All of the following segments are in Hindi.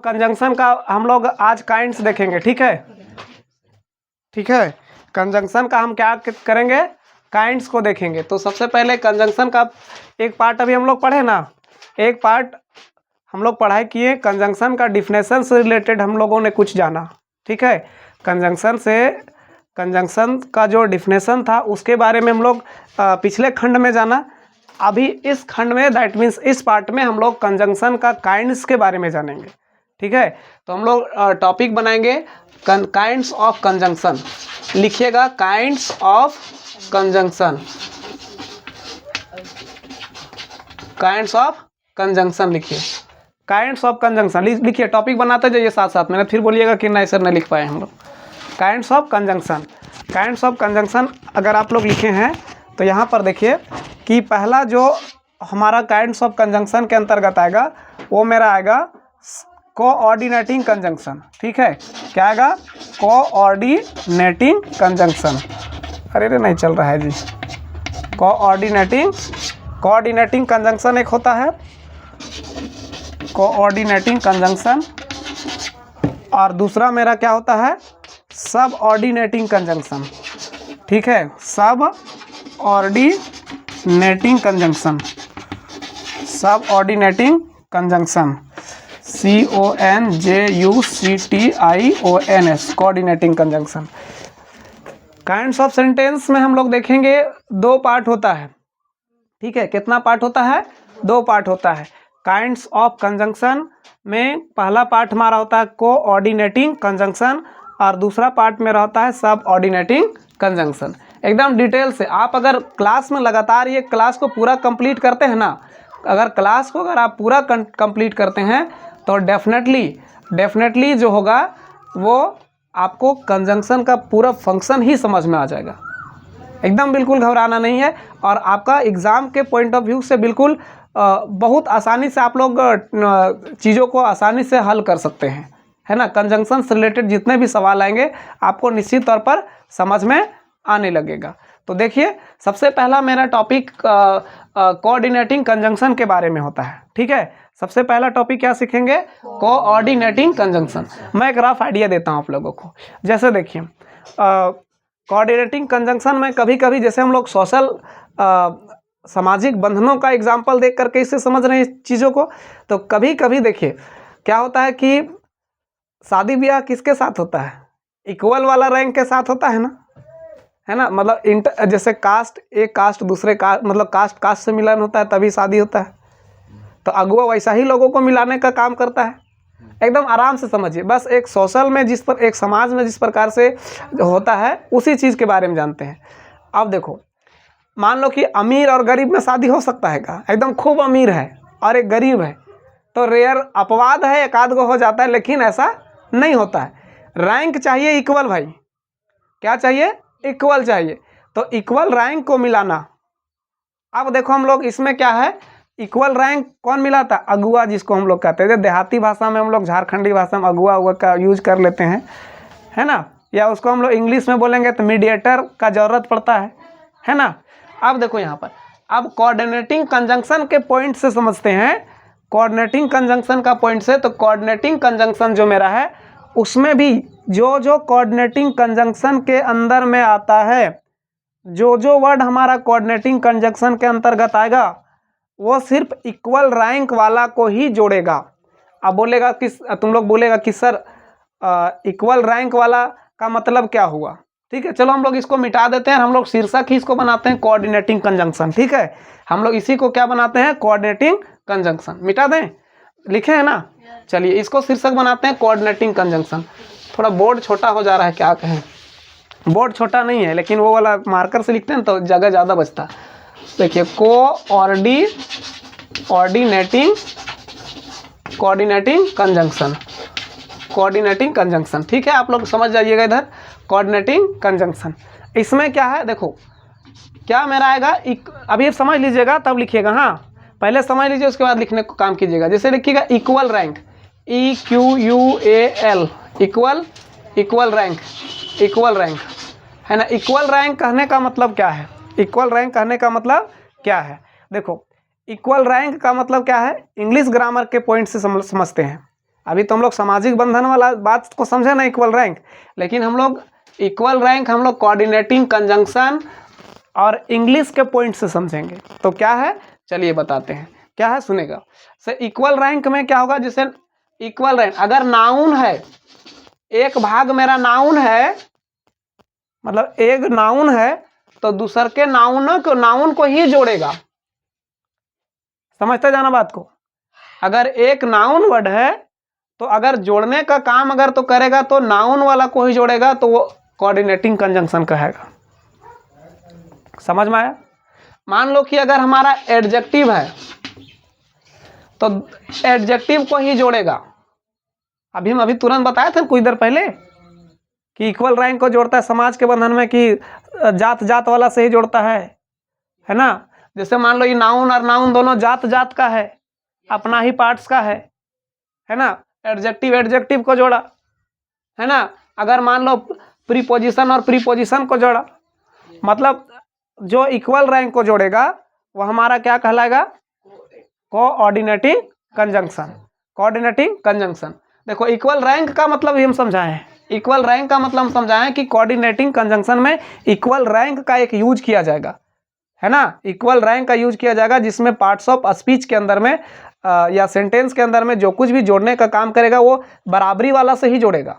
कंजंक्शन का हम लोग आज काइंड्स देखेंगे, ठीक है। ठीक है, कंजंक्शन का हम क्या करेंगे, काइंड्स को देखेंगे। तो सबसे पहले कंजंक्शन का एक पार्ट अभी हम लोग पढ़े ना, एक पार्ट हम लोग पढ़ाई किए, कंजंक्शन का डिफिनेशन से रिलेटेड हम लोगों ने कुछ जाना, ठीक है। कंजंक्शन का जो डिफिनेशन था उसके बारे में हम लोग पिछले खंड में जाना। अभी इस खंड में, दैट मीन्स इस पार्ट में हम लोग कंजंक्शन का काइंड्स के बारे में जानेंगे, ठीक है। तो हम लोग टॉपिक बनाएंगे काइंड्स ऑफ कंजंक्शन। लिखिएगा kinds of conjunction, kinds of conjunction लिखिए, काइंड्स ऑफ कंजंक्शन लिखिए। टॉपिक बनाते जाइए साथ साथ में, फिर बोलिएगा कि नहीं सर नहीं लिख पाए हम लोग। Kinds of conjunction, kinds of conjunction अगर आप लोग लिखे हैं तो यहाँ पर देखिए कि पहला जो हमारा काइंड्स ऑफ कंजंक्शन के अंतर्गत आएगा वो मेरा आएगा कोऑर्डिनेटिंग कंजंक्शन, ठीक है। क्या आएगा, कोऑर्डिनेटिंग कंजंक्शन। अरे नहीं चल रहा है जी। कोऑर्डिनेटिंग कंजंक्शन एक होता है, कोऑर्डिनेटिंग कंजंक्शन, और दूसरा मेरा क्या होता है, सब ऑर्डिनेटिंग कंजंक्शन, ठीक है। सब ऑर्डिनेटिंग conjunction, subordinating conjunction, CONJUCTIONS, coordinating conjunction. Kinds of sentence में हम लोग देखेंगे दो पार्ट होता है, ठीक है। कितना पार्ट होता है, दो पार्ट होता है। काइंड्स ऑफ कंजंक्शन में पहला पार्ट हमारा होता है कोऑर्डिनेटिंग कंजंक्शन और दूसरा पार्ट मेरा होता है सब ऑर्डिनेटिंग कंजंक्शन। एकदम डिटेल से आप अगर क्लास में लगातार ये क्लास को पूरा कंप्लीट करते हैं ना, अगर क्लास को अगर आप पूरा कंप्लीट करते हैं तो डेफिनेटली जो होगा वो आपको कंजंक्शन का पूरा फंक्शन ही समझ में आ जाएगा। एकदम बिल्कुल घबराना नहीं है, और आपका एग्ज़ाम के पॉइंट ऑफ व्यू से बिल्कुल बहुत आसानी से आप लोग चीज़ों को आसानी से हल कर सकते हैं, है ना। कंजंक्शन से रिलेटेड जितने भी सवाल आएंगे आपको निश्चित तौर पर समझ में आने लगेगा। तो देखिए सबसे पहला मेरा टॉपिक कोऑर्डिनेटिंग कंजंक्शन के बारे में होता है, ठीक है। सबसे पहला टॉपिक क्या सीखेंगे, कोऑर्डिनेटिंग कंजंक्शन। मैं एक रफ आइडिया देता हूँ आप लोगों को। जैसे देखिए कोऑर्डिनेटिंग कंजंक्शन में कभी कभी जैसे हम लोग सोशल सामाजिक बंधनों का एग्जाम्पल देख करके इससे समझ रहे हैं चीज़ों को, तो कभी कभी देखिए क्या होता है कि शादी ब्याह किसके साथ होता है, इक्वल वाला रैंक के साथ होता है ना, है ना। मतलब जैसे कास्ट, एक कास्ट दूसरे कास्ट, मतलब कास्ट से मिलन होता है तभी शादी होता है। तो अगुआ वैसा ही लोगों को मिलाने का काम करता है। एकदम आराम से समझिए, बस एक सोशल में जिस पर, एक समाज में जिस प्रकार से होता है उसी चीज़ के बारे में जानते हैं। अब देखो मान लो कि अमीर और गरीब में शादी हो सकता है क्या, एकदम खूब अमीर है और एक गरीब है तो रेयर अपवाद है, एक आध गो हो जाता है, लेकिन ऐसा नहीं होता है। रैंक चाहिए इक्वल भाई, क्या चाहिए, इक्वल चाहिए। तो इक्वल रैंक को मिलाना, अब देखो हम लोग इसमें क्या है, इक्वल रैंक कौन मिलाता है, अगुआ जिसको हम लोग कहते हैं। देहाती भाषा में हम लोग, झारखंडी भाषा में अगुआ का यूज कर लेते हैं, है ना। या उसको हम लोग इंग्लिश में बोलेंगे तो मीडिएटर का ज़रूरत पड़ता है ना। अब देखो यहाँ पर, अब कोऑर्डिनेटिंग कंजंक्शन के पॉइंट से समझते हैं, कोऑर्डिनेटिंग कंजंक्शन का पॉइंट से। तो कोऑर्डिनेटिंग कंजंक्शन जो मेरा है उसमें भी जो कोऑर्डिनेटिंग कंजंक्शन के अंदर में आता है, जो वर्ड हमारा कोऑर्डिनेटिंग कंजंक्शन के अंतर्गत आएगा वो सिर्फ इक्वल रैंक वाला को ही जोड़ेगा। अब बोलेगा कि तुम लोग बोलेगा कि सर इक्वल रैंक वाला का मतलब क्या हुआ, ठीक है। चलो हम लोग इसको मिटा देते हैं, हम लोग शीर्षक ही इसको बनाते हैं कोऑर्डिनेटिंग कंजंक्शन, ठीक है। हम लोग इसी को क्या बनाते हैं, कोऑर्डिनेटिंग कंजंक्शन। मिटा दें, लिखे हैं ना, चलिए इसको शीर्षक बनाते हैं कोऑर्डिनेटिंग कंजंक्शन। थोड़ा बोर्ड छोटा हो जा रहा है, क्या कहें, बोर्ड छोटा नहीं है लेकिन वो वाला मार्कर से लिखते हैं तो जगह ज़्यादा बचता है। देखिए कोऑर्डिनेटिंग कंजंक्शन, ठीक है। आप लोग समझ जाइएगा इधर, कोऑर्डिनेटिंग कंजंक्शन। इसमें क्या है, देखो क्या मेरा आएगा, अभी समझ लीजिएगा तब लिखिएगा, हाँ पहले समझ लीजिए उसके बाद लिखने को काम कीजिएगा। जैसे लिखिएगा equal rank, EQUAL, equal rank है ना। इक्वल रैंक कहने का मतलब क्या है, इक्वल रैंक कहने का मतलब क्या है, देखो इक्वल रैंक का मतलब क्या है, इंग्लिश ग्रामर के पॉइंट से समझते हैं। अभी तो हम लोग सामाजिक बंधन वाला बात को समझे ना, इक्वल रैंक, लेकिन हम लोग इक्वल रैंक हम लोग कोऑर्डिनेटिंग कंजंक्शन और इंग्लिश के पॉइंट से समझेंगे। तो क्या है चलिए बताते हैं क्या है, सुनेगा। से इक्वल रैंक में क्या होगा, जैसे इक्वल रैंक अगर नाउन है, एक भाग मेरा नाउन है, मतलब एक नाउन है तो दूसर के नाउन को ही जोड़ेगा। समझते जाना बात को। अगर एक नाउन वर्ड है तो अगर जोड़ने का काम अगर तो करेगा तो नाउन वाला को ही जोड़ेगा, तो वो कोऑर्डिनेटिंग कंजंक्शन कहेगा। समझ में आया। मान लो कि अगर हमारा एडजेक्टिव है तो एडजेक्टिव को ही जोड़ेगा। अभी हम तुरंत बताए थे कुछ देर पहले कि इक्वल रैंक को जोड़ता है समाज के बंधन में, कि जात जात वाला से ही जोड़ता है ना। जैसे मान लो ये नाउन और नाउन दोनों जात जात का है, अपना ही पार्ट्स का है ना। एडजेक्टिव एडजेक्टिव को जोड़ा, है ना। अगर मान लो प्रीपोजिशन और प्रीपोजिशन को जोड़ा, मतलब जो इक्वल रैंक को जोड़ेगा वो हमारा क्या कहलाएगा, कोऑर्डिनेटिंग कंजंक्शन। Coordinating conjunction. देखो इक्वल रैंक का मतलब हम समझाएं, इक्वल रैंक का मतलब हम समझाएं कि कोऑर्डिनेटिंग कंजंक्शन में इक्वल रैंक का एक यूज किया जाएगा, है ना। इक्वल रैंक का यूज किया जाएगा जिसमें पार्ट्स ऑफ स्पीच के अंदर में या सेंटेंस के अंदर में जो कुछ भी जोड़ने का काम करेगा वो बराबरी वाला से ही जोड़ेगा।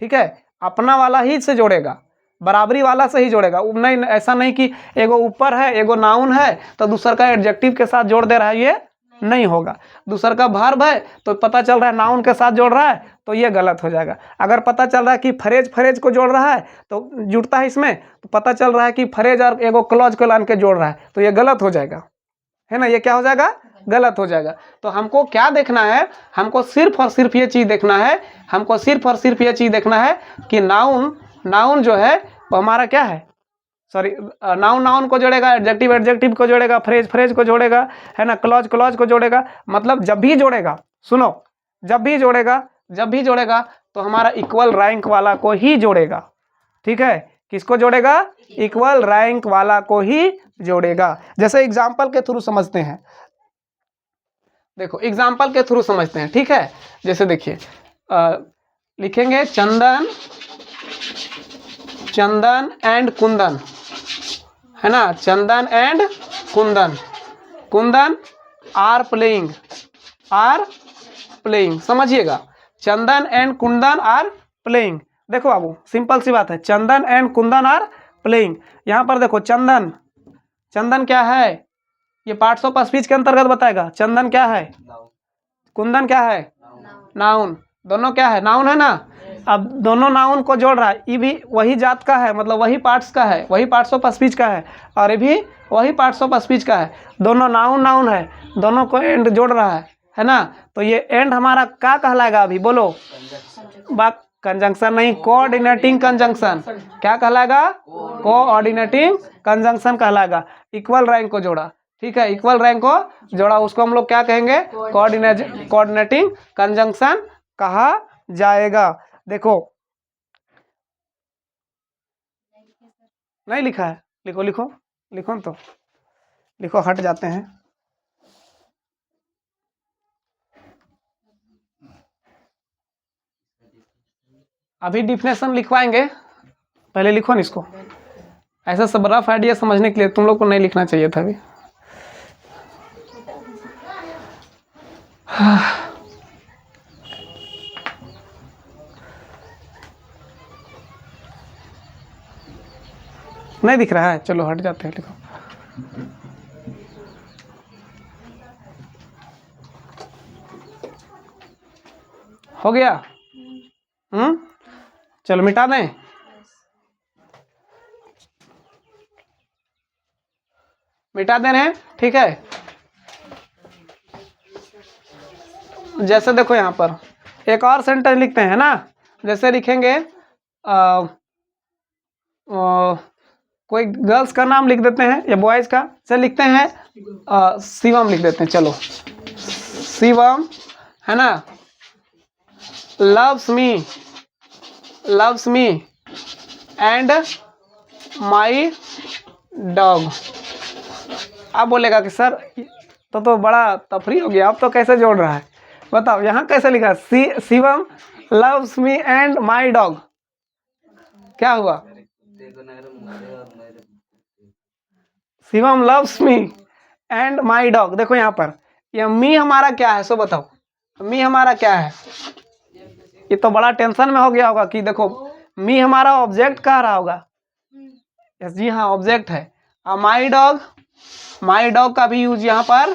ठीक है, अपना वाला ही से जोड़ेगा, बराबरी वाला से ही जोड़ेगा। नहीं, ऐसा नहीं कि एगो ऊपर है एगो नाउन है तो दूसर का एडजेक्टिव के साथ जोड़ दे रहा है, ये नहीं होगा। दूसर का वर्ब है तो पता चल रहा है नाउन के साथ जोड़ रहा है, तो ये गलत हो जाएगा। अगर पता चल रहा है कि फ्रेज को जोड़ रहा है तो जुड़ता है इसमें, तो पता चल रहा है कि फ्रेज और एगो क्लॉज को लान के जोड़ रहा है, तो ये गलत हो जाएगा, है ना। ये क्या हो जाएगा, गलत हो जाएगा। तो हमको क्या देखना है, हमको सिर्फ और सिर्फ ये चीज़ देखना है, हमको सिर्फ और सिर्फ ये चीज़ देखना है कि नाउन जो है वो हमारा क्या है, सॉरी, नाउन को जोड़ेगा, एडजेक्टिव एडजेक्टिव को जोड़ेगा, फ्रेज को जोड़ेगा, है ना, क्लॉज को जोड़ेगा। मतलब जब भी जोड़ेगा, सुनो, जब भी जोड़ेगा तो हमारा इक्वल रैंक वाला को ही जोड़ेगा। ठीक है, किसको जोड़ेगा, इक्वल रैंक वाला को ही जोड़ेगा। जैसे एग्जाम्पल के थ्रू समझते हैं, देखो एग्जाम्पल के थ्रू समझते हैं। ठीक है, जैसे देखिए लिखेंगे चंदन एंड कुंदन, है ना। चंदन एंड कुंदन आर प्लेइंग, समझिएगा। चंदन एंड कुंदन आर प्लेइंग। देखो बाबू सिंपल सी बात है, चंदन एंड कुंदन आर प्लेइंग। यहाँ पर देखो चंदन क्या है, ये पार्ट्स ऑफ स्पीच के अंतर्गत बताएगा। चंदन क्या है, कुंदन क्या है, नाउन। दोनों क्या है, नाउन है ना। अब दोनों नाउन को जोड़ रहा है, ये भी वही जात का है, मतलब वही पार्ट्स का है, वही पार्ट्स ऑफ स्पीच का है, और ये भी वही पार्ट्स ऑफ स्पीच का है। दोनों नाउन है, दोनों को एंड जोड़ रहा है ना। तो ये एंड हमारा क्या कहलाएगा, अभी बोलो, कंजंक्शन नहीं, कोऑर्डिनेटिंग कंजंक्शन। क्या कहलाएगा, कोऑर्डिनेटिंग कंजंक्शन कहलाएगा। इक्वल रैंक को जोड़ा, ठीक है, इक्वल रैंक को जोड़ा, उसको हम लोग क्या कहेंगे, कोऑर्डिनेटिंग कंजंक्शन कहा जाएगा। देखो नहीं लिखा है, लिखो तो लिखो, हट जाते हैं। अभी डिफिनेशन लिखवाएंगे, पहले लिखो ना इसको। ऐसा सब रफ आइडिया समझने के लिए तुम लोग को नहीं लिखना चाहिए था अभी। नहीं दिख रहा है, चलो हट जाते हैं, लिखो। हो गया, चलो मिटा दें। मिटा दे रहे हैं, ठीक है। जैसे देखो यहाँ पर एक और सेंटेंस लिखते हैं ना, जैसे लिखेंगे कोई गर्ल्स का नाम लिख देते हैं या बॉयज का, से लिखते हैं शिवम लिख देते हैं। चलो शिवम, है ना, loves me and my dog. अब बोलेगा कि सर तो बड़ा तफरी हो गया, अब तो कैसे जोड़ रहा है। बताओ यहाँ कैसे लिखा, Shivam loves me and my dog, क्या हुआ? Shivam loves me and my dog. देखो यहाँ पर ये मी हमारा क्या है, सो बताओ मी हमारा क्या है? ये तो बड़ा टेंशन में हो गया होगा कि देखो मी हमारा ऑब्जेक्ट कह रहा होगा। यस जी हाँ, ऑब्जेक्ट है। और माई डॉग का भी यूज यहाँ पर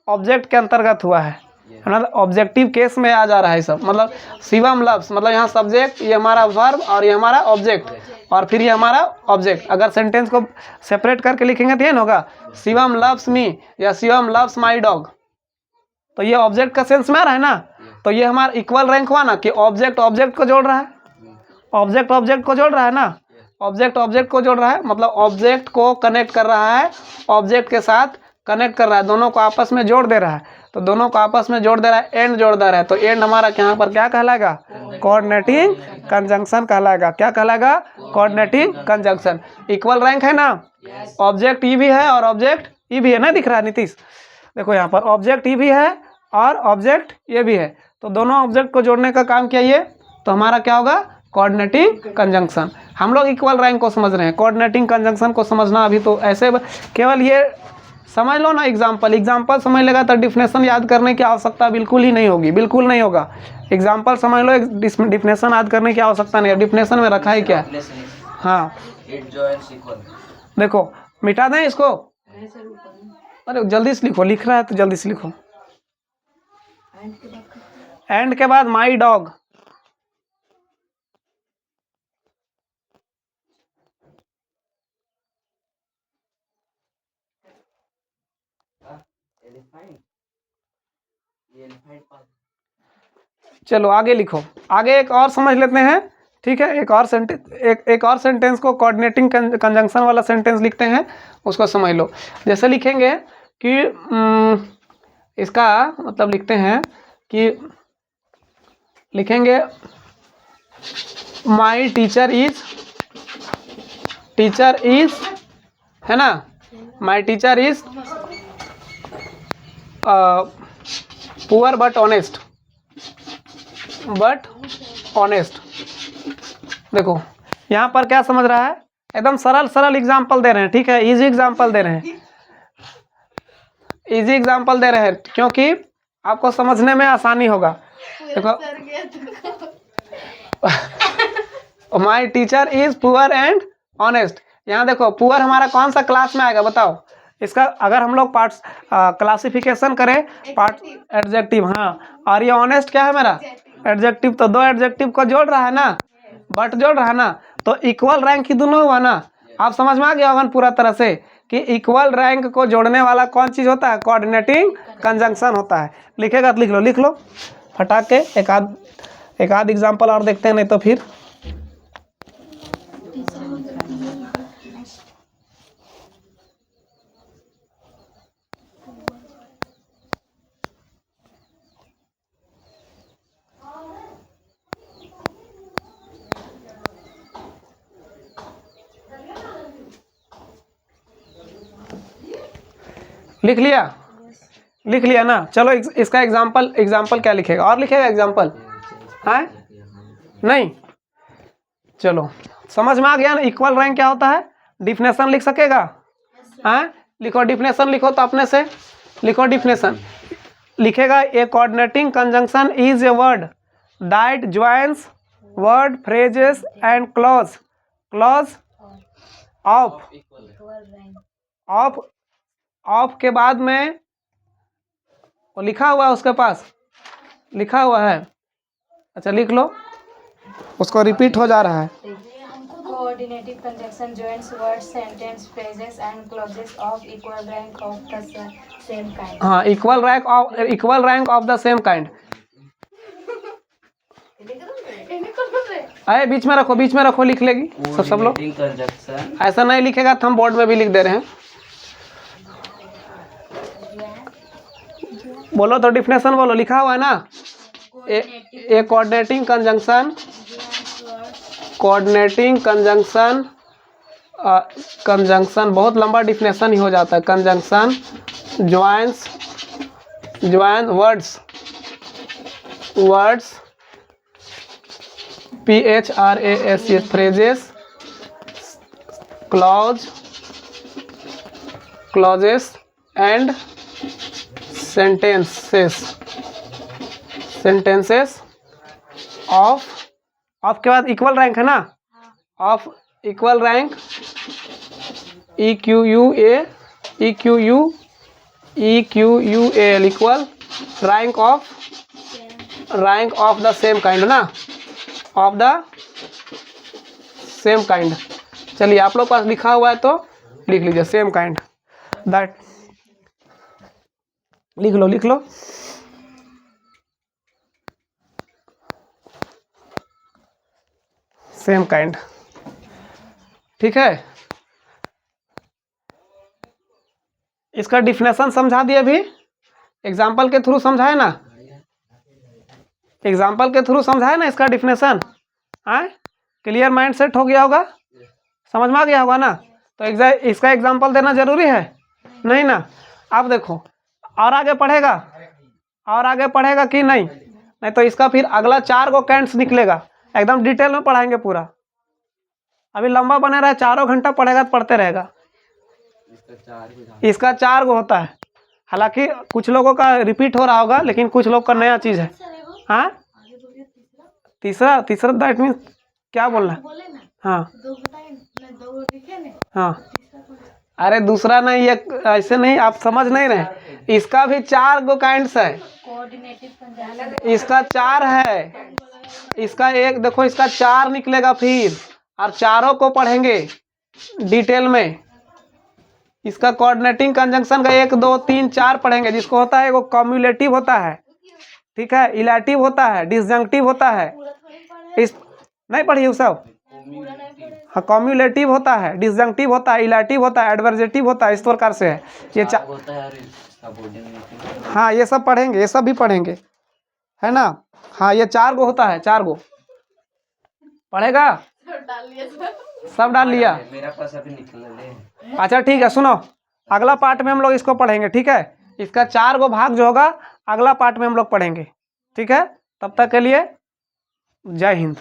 ऑब्जेक्ट के अंतर्गत हुआ है, मतलब ऑब्जेक्टिव केस में आ जा रहा है सब। मतलब शिवम लव्स, मतलब यहाँ सब्जेक्ट, ये हमारा वर्ब और ये हमारा ऑब्जेक्ट, और फिर ये हमारा ऑब्जेक्ट। अगर सेंटेंस को सेपरेट करके लिखेंगे तो ये ना होगा शिवम लव्स मी या शिवम लव्स माई डॉग, तो ये ऑब्जेक्ट का सेंस में आ रहा है ना। तो ये हमारा इक्वल रैंक हुआ ना कि ऑब्जेक्ट ऑब्जेक्ट को जोड़ रहा है, ऑब्जेक्ट ऑब्जेक्ट को जोड़ रहा है ना, ऑब्जेक्ट ऑब्जेक्ट को जोड़ रहा है, मतलब ऑब्जेक्ट को कनेक्ट कर रहा है, ऑब्जेक्ट के साथ कनेक्ट कर रहा है, दोनों को आपस में जोड़ दे रहा है। तो दोनों को आपस में जोड़ दे रहा है, एंड जोड़ दे रहा है। तो एंड हमारा यहाँ पर क्या कहलाएगा? कोऑर्डिनेटिंग कंजंक्शन कहलाएगा। क्या कहलाएगा? Coordinating conjunction. इक्वल रैंक है ना, ऑब्जेक्ट ई भी है और ऑब्जेक्ट ई भी है ना, दिख रहा है नीतीश? देखो यहाँ पर ऑब्जेक्ट ई भी है और ऑब्जेक्ट ये भी है, तो दोनों ऑब्जेक्ट को जोड़ने का काम किया ये, तो हमारा क्या होगा? Coordinating conjunction. हम लोग इक्वल रैंक को समझ रहे हैं, कोऑर्डिनेटिंग कंजंक्शन को समझना अभी तो ऐसे केवल ये समझ लो ना, एग्जाम्पल समझ लेगा तो डिफिनेशन याद करने की आवश्यकता बिल्कुल ही नहीं होगी, बिल्कुल नहीं होगा। एग्जाम्पल समझ लो, डिफिनेशन याद करने की आवश्यकता नहीं है। डिफिनेशन में रखा है क्या? हाँ देखो, मिटा दें इसको, अरे जल्दी से लिखो, लिख रहा है तो जल्दी से लिखो। एंड के बाद माई डॉग, चलो आगे लिखो, आगे एक और समझ लेते हैं, ठीक है? एक और सेंटेंस को कोऑर्डिनेटिंग कंजंक्शन वाला सेंटेंस लिखते हैं, उसको समझ लो। जैसे लिखेंगे कि इसका मतलब लिखते हैं कि लिखेंगे माई टीचर इज है ना, my teacher is poor but honest, देखो यहाँ पर क्या समझ रहा है? एकदम सरल एग्जाम्पल दे रहे हैं, ठीक है? इजी एग्जाम्पल दे रहे हैं क्योंकि आपको समझने में आसानी होगा। देखो my teacher is poor and honest, यहाँ देखो पुअर हमारा कौन सा क्लास में आएगा बताओ? इसका अगर हम लोग पार्ट्स क्लासिफिकेशन करें, पार्ट एडजेक्टिव, हाँ, और ये ऑनेस्ट क्या है मेरा? एडजेक्टिव। तो दो एडजेक्टिव को जोड़ रहा है ना, बट जोड़ रहा है ना, तो इक्वल रैंक ही दोनों हुआ ना। आप समझ में आ गया होगा पूरा तरह से कि इक्वल रैंक को जोड़ने वाला कौन चीज़ होता है? कोऑर्डिनेटिंग कंजंक्शन होता है। लिखेगा तो लिख लो फटाक के। एक आध एग्जाम्पल और देखते हैं, नहीं तो फिर लिख लिया ना। चलो इसका एग्जाम्पल क्या लिखेगा? और लिखेगा एग्जाम्पल? हाँ नहीं, चलो समझ में आ गया ना इक्वल रैंक क्या होता है? डिफिनेशन लिख सकेगा? हाँ लिखो, डिफिनेशन लिखो तो अपने से लिखो। डिफिनेशन लिखेगा, a coordinating conjunction is a word that joins word, phrases and clause of के बाद में वो लिखा हुआ है, उसके पास लिखा हुआ है। अच्छा लिख लो, उसको रिपीट हो जा रहा है। Coordinating conjunction joins words, sentence, phrases and clauses of equal rank of the same kind. हाँ, equal rank of the same kind. अरे बीच में रखो, लिख लेगी सब लोग। ऐसा नहीं लिखेगा तो हम बोर्ड में भी लिख दे रहे हैं। बोलो तो डिफिनेशन बोलो, लिखा हुआ है ना। ए कोऑर्डिनेटिंग कंजंक्शन बहुत लंबा डिफिनेशन ही हो जाता है। Conjunction join words words PHRAS phrases clauses and sentences of के बाद इक्वल रैंक है ना, of equal rank EQUAL equal rank of the same kind ना, ऑफ द सेम काइंड। चलिए आप लोग पास लिखा हुआ है तो लिख लीजिए सेम काइंड, दैट लिख लो सेम काइंड। ठीक है, इसका डिफिनेशन समझा दिए अभी, एग्जाम्पल के थ्रू समझाए ना, एग्जाम्पल के थ्रू समझाए ना इसका डिफिनेशन। आए क्लियर, माइंड सेट हो गया होगा, समझ में आ गया होगा ना। तो इसका एग्जाम्पल देना जरूरी है नहीं ना। अब देखो और आगे पढ़ेगा कि नहीं तो इसका फिर अगला 4 गो कैंड्स निकलेगा, एकदम डिटेल में पढ़ाएंगे पूरा। अभी लंबा बने रहा, 4 घंटा पढ़ेगा तो पढ़ते रहेगा। इसका 4 गो होता है, हालांकि कुछ लोगों का रिपीट हो रहा होगा लेकिन कुछ लोग का नया चीज है। हाँ तीसरा दैट मीन्स क्या बोलना है? हाँ हाँ, अरे दूसरा नहीं, ये ऐसे नहीं, आप समझ नहीं रहे। इसका भी 4 गो काइंड्स है, इसका 4 है, इसका एक देखो, इसका 4 निकलेगा फिर, और चारों को पढ़ेंगे डिटेल में। इसका कोऑर्डिनेटिंग कंजंक्शन का 1 2 3 4 पढ़ेंगे, जिसको होता है वो कम्युलेटिव होता है, ठीक है, इलेटिव होता है, डिसजंक्टिव होता है। इस नहीं पढ़िए सब, हाँ कम्युलेटिव होता है, डिसजंक्टिव होता है, इलेटिव होता है, एडवर्जेटिव होता है, इस प्रकार से है ये हाँ ये सब पढ़ेंगे, ये सब भी पढ़ेंगे, है ना। हाँ ये 4 गो होता है, 4 गो पढ़ेगा, सब डाल लिया। मेरा पास अभी निकल। अच्छा ठीक है, सुनो अगला पार्ट में हम लोग इसको पढ़ेंगे, ठीक है। इसका 4 गो भाग जो होगा अगला पार्ट में हम लोग पढ़ेंगे, ठीक है। तब तक के लिए जय हिंद।